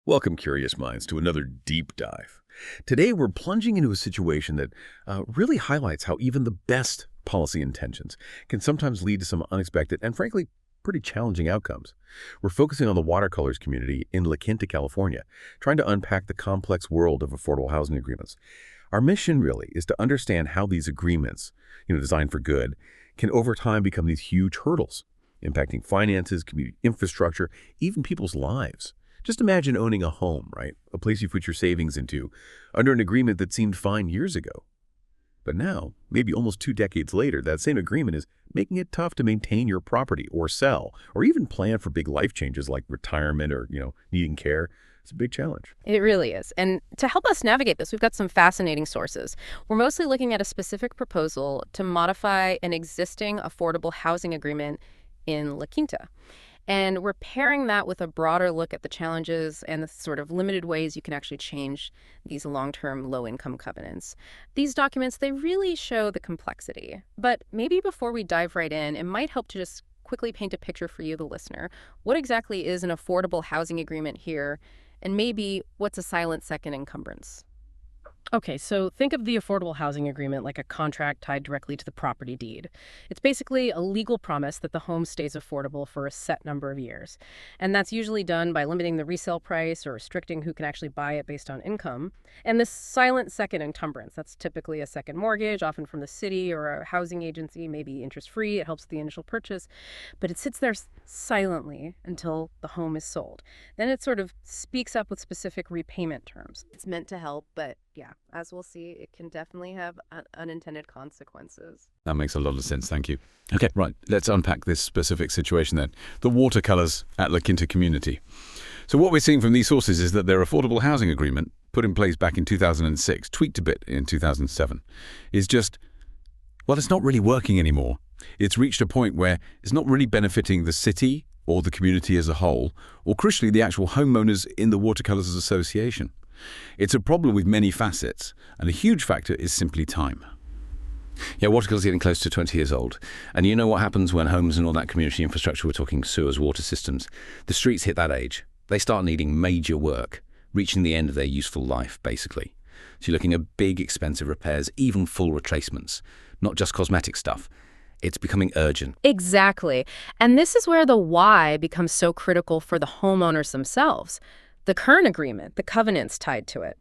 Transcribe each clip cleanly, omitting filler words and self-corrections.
Welcome, curious minds, to another deep dive. Today, we're plunging into a situation that really highlights how even the best policy intentions can sometimes lead to some unexpected and, frankly, pretty challenging outcomes. We're focusing on the Watercolors community in La Quinta, California, trying to unpack the complex world of affordable housing agreements. Our mission really is to understand how these agreements, designed for good, can over time become these huge hurdles, impacting finances, community infrastructure, even people's lives. Just imagine owning a home, right? A place you put your savings into, under an agreement that seemed fine years ago. But now, maybe almost 2 decades later, that same agreement is making it tough to maintain your property or sell, or even plan for big life changes like retirement or, needing care. It's a big challenge. It really is. And to help us navigate this, we've got some fascinating sources. We're mostly looking at a specific proposal to modify an existing affordable housing agreement in La Quinta. And we're pairing that with a broader look at the challenges and the sort of limited ways you can actually change these long-term low-income covenants. These documents, they really show the complexity. But maybe before we dive right in, it might help to just quickly paint a picture for you, the listener. What exactly is an affordable housing agreement here? And maybe what's a silent second encumbrance? Okay, so think of the affordable housing agreement like a contract tied directly to the property deed. It's basically a legal promise that the home stays affordable for a set number of years. And that's usually done by limiting the resale price or restricting who can actually buy it based on income. And this silent second encumbrance, that's typically a second mortgage, often from the city or a housing agency, maybe interest-free. It helps with the initial purchase. But it sits there silently until the home is sold. Then it sort of speaks up with specific repayment terms. It's meant to help, but yeah, as we'll see, it can definitely have unintended consequences. That makes a lot of sense, thank you. Okay, right, let's unpack this specific situation then. The Watercolors at La Quinta community. So what we're seeing from these sources is that their affordable housing agreement, put in place back in 2006, tweaked a bit in 2007, is just, well, it's not really working anymore. It's reached a point where it's not really benefiting the city or the community as a whole, or crucially, the actual homeowners in the Watercolors Association. It's a problem with many facets, and a huge factor is simply time. Yeah, Watercolors getting close to 20 years old. And you know what happens when homes and all that community infrastructure, we're talking sewers, water systems, the streets hit that age. They start needing major work, reaching the end of their useful life, basically. So you're looking at big, expensive repairs, even full retracements, not just cosmetic stuff. It's becoming urgent. Exactly. And this is where the why becomes so critical for the homeowners themselves. The current agreement, the covenants tied to it,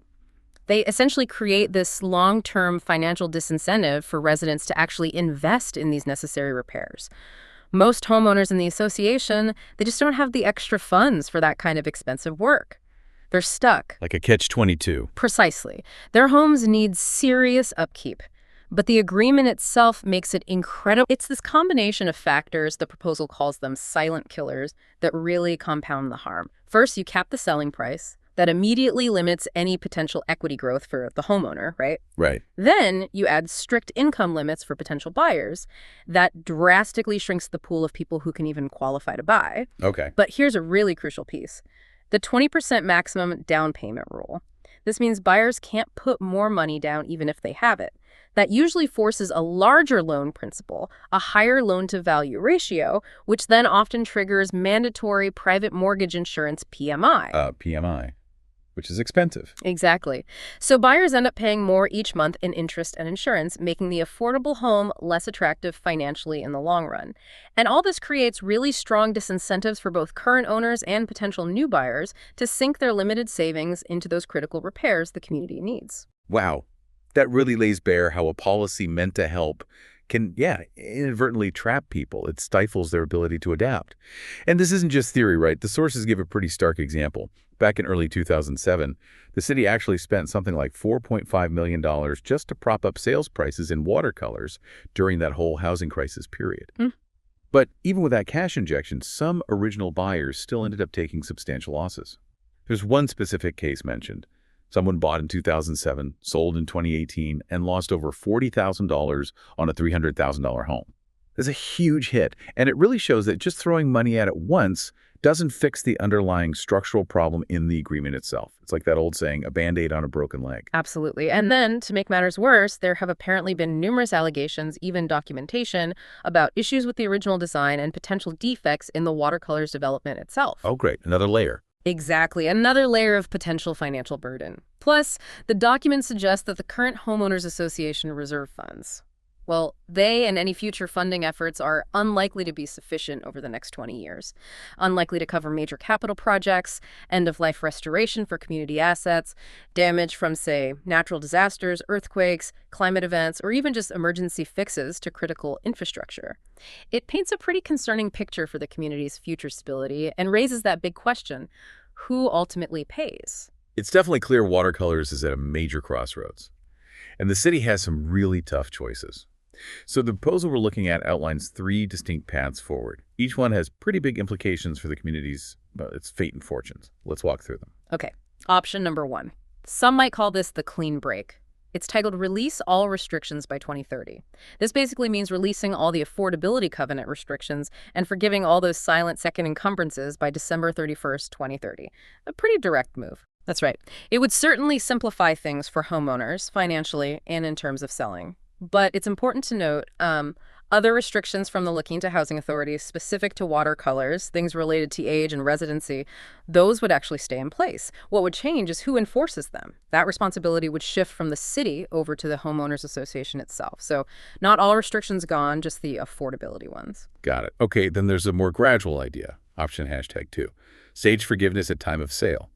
they essentially create this long-term financial disincentive for residents to actually invest in these necessary repairs. Most homeowners in the association, they just don't have the extra funds for that kind of expensive work. They're stuck. Like a catch-22. Precisely. Their homes need serious upkeep. But the agreement itself makes it incredible. It's this combination of factors, the proposal calls them silent killers, that really compound the harm. First, you cap the selling price. That immediately limits any potential equity growth for the homeowner, right? Right. Then you add strict income limits for potential buyers. That drastically shrinks the pool of people who can even qualify to buy. Okay. But here's a really crucial piece. The 20% maximum down payment rule. This means buyers can't put more money down even if they have it. That usually forces a larger loan principal, a higher loan-to-value ratio, which then often triggers mandatory private mortgage insurance PMI. PMI, which is expensive. Exactly. So buyers end up paying more each month in interest and insurance, making the affordable home less attractive financially in the long run. And all this creates really strong disincentives for both current owners and potential new buyers to sink their limited savings into those critical repairs the community needs. Wow. That really lays bare how a policy meant to help can, inadvertently trap people. It stifles their ability to adapt. And this isn't just theory, right? The sources give a pretty stark example. Back in early 2007, the city actually spent something like $4.5 million just to prop up sales prices in Watercolors during that whole housing crisis period. But even with that cash injection, some original buyers still ended up taking substantial losses. There's one specific case mentioned. Someone bought in 2007, sold in 2018, and lost over $40,000 on a $300,000 home. That's a huge hit, and it really shows that just throwing money at it once doesn't fix the underlying structural problem in the agreement itself. It's like that old saying, a Band-Aid on a broken leg. Absolutely. And then, to make matters worse, there have apparently been numerous allegations, even documentation, about issues with the original design and potential defects in the Watercolors development itself. Oh, great. Another layer. Exactly. Another layer of potential financial burden. Plus, the documents suggest that the current homeowners association reserve funds. Well, they and any future funding efforts are unlikely to be sufficient over the next 20 years, unlikely to cover major capital projects, end-of-life restoration for community assets, damage from, say, natural disasters, earthquakes, climate events, or even just emergency fixes to critical infrastructure. It paints a pretty concerning picture for the community's future stability and raises that big question: who ultimately pays? It's definitely clear Watercolors is at a major crossroads. And the city has some really tough choices. So the proposal we're looking at outlines 3 distinct paths forward. Each one has pretty big implications for the community's, its fate and fortunes. Let's walk through them. Okay, option number 1. Some might call this the clean break. It's titled Release All Restrictions by 2030. This basically means releasing all the affordability covenant restrictions and forgiving all those silent second encumbrances by December 31st, 2030. A pretty direct move. That's right. It would certainly simplify things for homeowners financially and in terms of selling. But it's important to note other restrictions from the La Quinta Housing Authority specific to Watercolors, things related to age and residency, those would actually stay in place. What would change is who enforces them. That responsibility would shift from the city over to the homeowners association itself. So not all restrictions gone, just the affordability ones. Got it. Okay, then there's a more gradual idea, option #2, stage forgiveness at time of sale.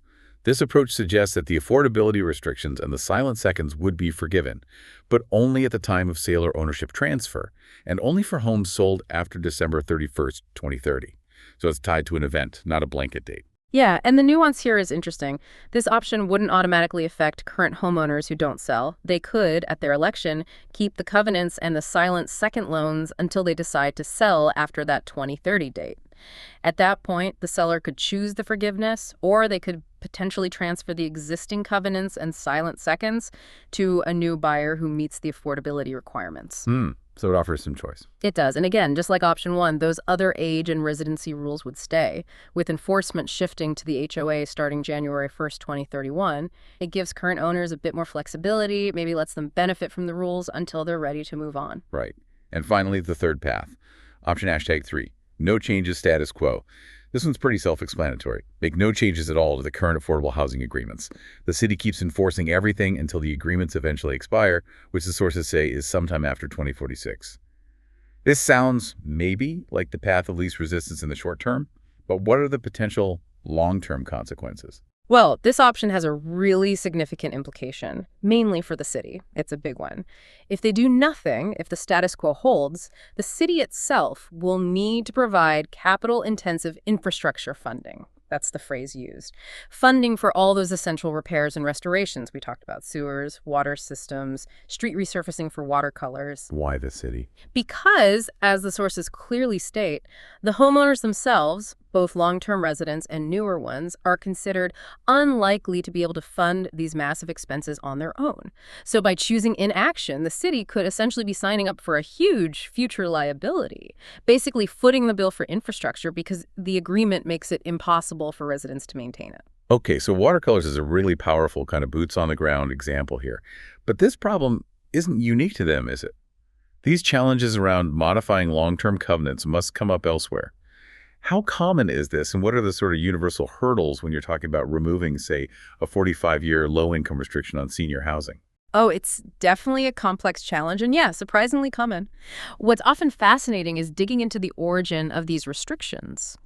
This approach suggests that the affordability restrictions and the silent seconds would be forgiven, but only at the time of sale or ownership transfer, and only for homes sold after December 31st, 2030. So it's tied to an event, not a blanket date. Yeah, and the nuance here is interesting. This option wouldn't automatically affect current homeowners who don't sell. They could, at their election, keep the covenants and the silent second loans until they decide to sell after that 2030 date. At that point, the seller could choose the forgiveness, or they could potentially transfer the existing covenants and silent seconds to a new buyer who meets the affordability requirements. So it offers some choice. It does. And again, just like option 1, those other age and residency rules would stay, with enforcement shifting to the HOA starting January 1st, 2031. It gives current owners a bit more flexibility, maybe lets them benefit from the rules until they're ready to move on. Right. And finally, the third path, option #3, no changes, status quo. This one's pretty self-explanatory. Make no changes at all to the current affordable housing agreements. The city keeps enforcing everything until the agreements eventually expire, which the sources say is sometime after 2046. This sounds maybe like the path of least resistance in the short term, but what are the potential long-term consequences? Well, this option has a really significant implication, mainly for the city. It's a big one. If they do nothing, if the status quo holds, the city itself will need to provide capital-intensive infrastructure funding. That's the phrase used. Funding for all those essential repairs and restorations we talked about: sewers, water systems, street resurfacing for Watercolors. Why the city? Because, as the sources clearly state, the homeowners themselves, both long-term residents and newer ones, are considered unlikely to be able to fund these massive expenses on their own. So by choosing inaction, the city could essentially be signing up for a huge future liability, basically footing the bill for infrastructure because the agreement makes it impossible for residents to maintain it. Okay, so Watercolors is a really powerful kind of boots-on-the-ground example here. But this problem isn't unique to them, is it? These challenges around modifying long-term covenants must come up elsewhere. How common is this, and what are the sort of universal hurdles when you're talking about removing, say, a 45-year low-income restriction on senior housing? Oh, it's definitely a complex challenge, and yeah, surprisingly common. What's often fascinating is digging into the origin of these restrictions.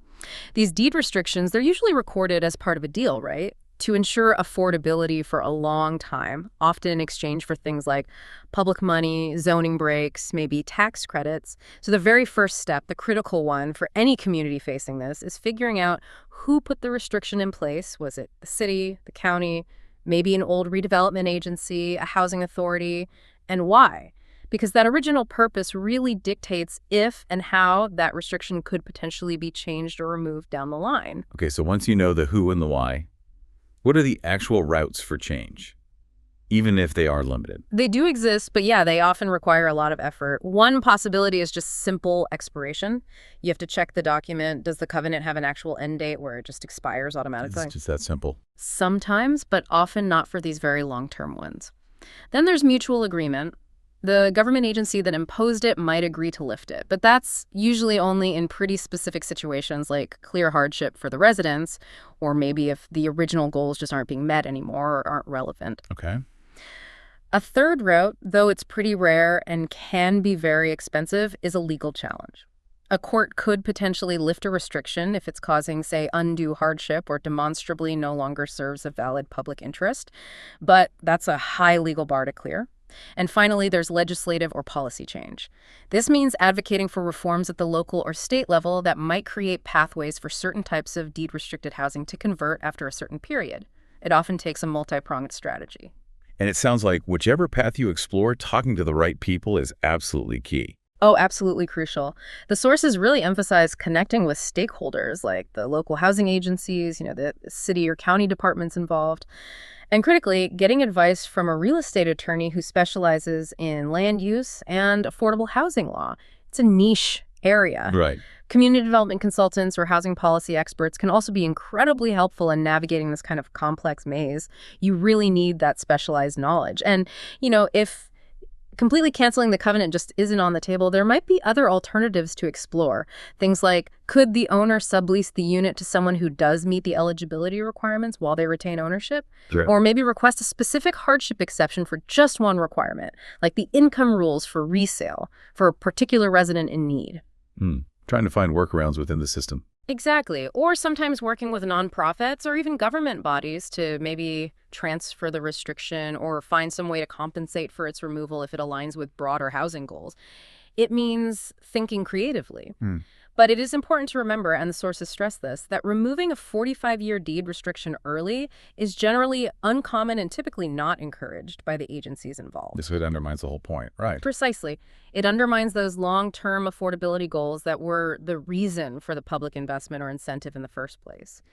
These deed restrictions, they're usually recorded as part of a deal, right? To ensure affordability for a long time, often in exchange for things like public money, zoning breaks, maybe tax credits. So the very first step, the critical one for any community facing this, is figuring out who put the restriction in place. Was it the city, the county, maybe an old redevelopment agency, a housing authority, and why? Because that original purpose really dictates if and how that restriction could potentially be changed or removed down the line. Okay, so once you know the who and the why, what are the actual routes for change, even if they are limited? They do exist, but yeah, they often require a lot of effort. One possibility is just simple expiration. You have to check the document. Does the covenant have an actual end date where it just expires automatically? It's just that simple. Sometimes, but often not for these very long-term ones. Then there's mutual agreement. The government agency that imposed it might agree to lift it, but that's usually only in pretty specific situations like clear hardship for the residents, or maybe if the original goals just aren't being met anymore or aren't relevant. Okay. A third route, though it's pretty rare and can be very expensive, is a legal challenge. A court could potentially lift a restriction if it's causing, say, undue hardship or demonstrably no longer serves a valid public interest, but that's a high legal bar to clear. And finally, there's legislative or policy change. This means advocating for reforms at the local or state level that might create pathways for certain types of deed-restricted housing to convert after a certain period. It often takes a multi-pronged strategy. And it sounds like whichever path you explore, talking to the right people is absolutely key. Oh, absolutely crucial. The sources really emphasize connecting with stakeholders like the local housing agencies, the city or county departments involved. And critically, getting advice from a real estate attorney who specializes in land use and affordable housing law. It's a niche area. Right. Community development consultants or housing policy experts can also be incredibly helpful in navigating this kind of complex maze. You really need that specialized knowledge. And, if completely canceling the covenant just isn't on the table, there might be other alternatives to explore. Things like, could the owner sublease the unit to someone who does meet the eligibility requirements while they retain ownership? Sure. Or maybe request a specific hardship exception for just one requirement, like the income rules for resale for a particular resident in need. Trying to find workarounds within the system. Exactly. Or sometimes working with nonprofits or even government bodies to maybe transfer the restriction or find some way to compensate for its removal if it aligns with broader housing goals. It means thinking creatively. But it is important to remember, and the sources stress this, that removing a 45-year deed restriction early is generally uncommon and typically not encouraged by the agencies involved. So it undermines the whole point, right? Precisely. It undermines those long-term affordability goals that were the reason for the public investment or incentive in the first place.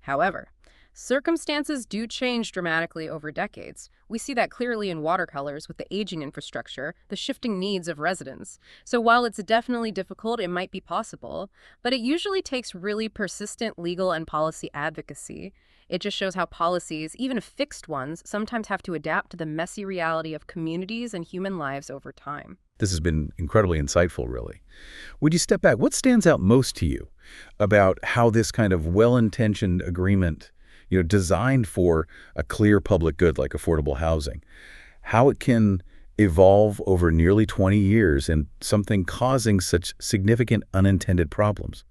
However, circumstances do change dramatically over decades. We see that clearly in Watercolors with the aging infrastructure, the shifting needs of residents. So while it's definitely difficult, it might be possible, but it usually takes really persistent legal and policy advocacy. It just shows how policies, even fixed ones, sometimes have to adapt to the messy reality of communities and human lives over time. This has been incredibly insightful, really. Would you step back? What stands out most to you about how this kind of well-intentioned agreement, designed for a clear public good like affordable housing, how it can evolve over nearly 20 years and something causing such significant unintended problems,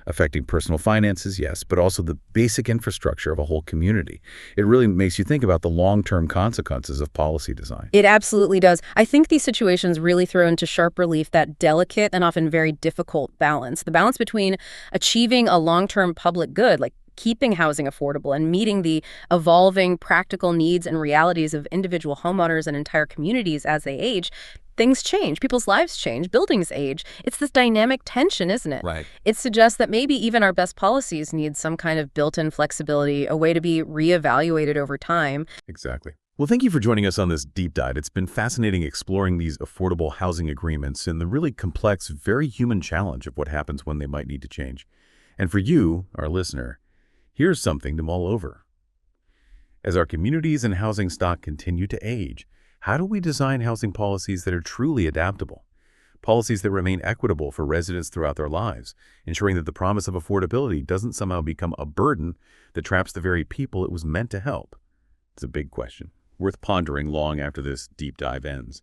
affecting personal finances, yes, but also the basic infrastructure of a whole community? It really makes you think about the long-term consequences of policy design. It absolutely does. I think these situations really throw into sharp relief that delicate and often very difficult balance, the balance between achieving a long-term public good, like keeping housing affordable and meeting the evolving practical needs and realities of individual homeowners and entire communities as they age. Things change. People's lives change. Buildings age. It's this dynamic tension, isn't it? Right. It suggests that maybe even our best policies need some kind of built-in flexibility, a way to be reevaluated over time. Exactly. Well, thank you for joining us on this deep dive. It's been fascinating exploring these affordable housing agreements and the really complex, very human challenge of what happens when they might need to change. And for you, our listener, here's something to mull over. As our communities and housing stock continue to age, how do we design housing policies that are truly adaptable? Policies that remain equitable for residents throughout their lives, ensuring that the promise of affordability doesn't somehow become a burden that traps the very people it was meant to help. It's a big question, worth pondering long after this deep dive ends.